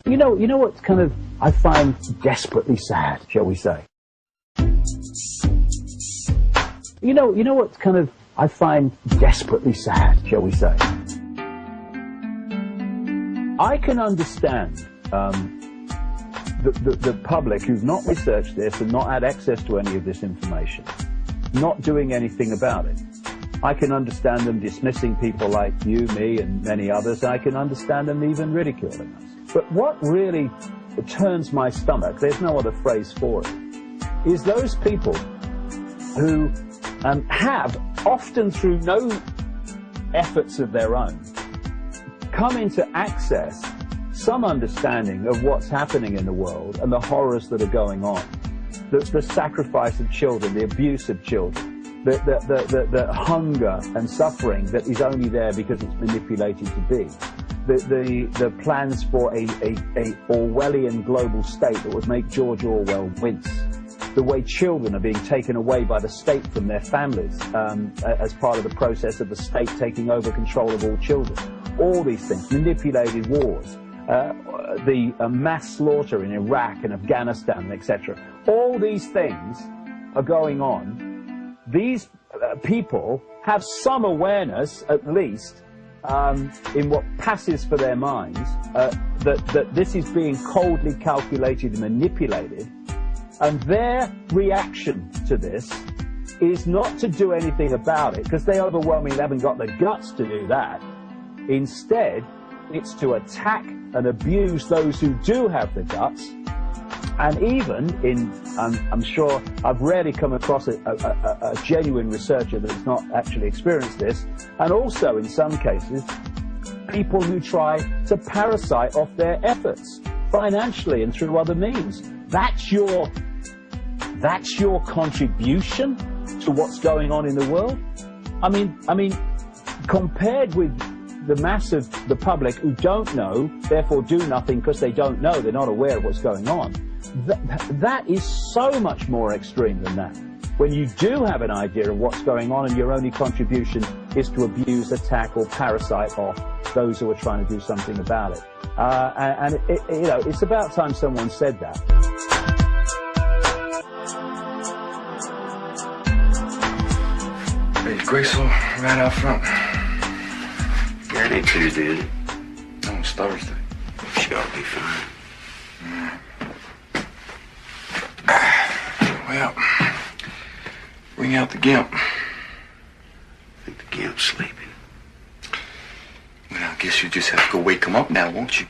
You know what's kind of, I find desperately sad, shall we say? You know what's kind of, I find desperately sad, shall we say? I can understand the public who've not researched this and not had access to any of this information, not doing anything about it. I can understand them dismissing people like you, me, and many others. I can understand them even ridiculing us. But what really turns my stomach, there's no other phrase for it, is those people who have, often through no efforts of their own, come into access some understanding of what's happening in the world and the horrors that are going on, the sacrifice of children, the abuse of children, the hunger and suffering that is only there because it's manipulated to be, the plans for a Orwellian global state that would make George Orwell wince, the way children are being taken away by the state from their families as part of the process of the state taking over control of all children. All these things, manipulated wars, the mass slaughter in Iraq and Afghanistan, etc. All these things are going on. These people have some awareness, at least, in what passes for their minds, that this is being coldly calculated and manipulated, and their reaction to this is not to do anything about it, because they overwhelmingly haven't got the guts to do that. Instead, it's to attack and abuse those who do have the guts, and even in, I'm sure I've rarely come across a genuine researcher that's not actually experienced this, and also in some cases, people who try to parasite off their efforts, financially and through other means. That's your contribution to what's going on in the world? I mean, compared with the mass of the public who don't know, therefore do nothing because they don't know, they're not aware of what's going on, that is so much more extreme than that. When you do have an idea of what's going on and your only contribution is to abuse, attack or parasite off those who are trying to do something about it. It's about time someone said that. Hey, Graceful right out front. Yeah, it ain't Tuesday, is it? No, it's Thursday. She ought to be fine. Well, bring out the Gimp. I think the Gimp's sleeping. Well, I guess you just have to go wake him up now, won't you?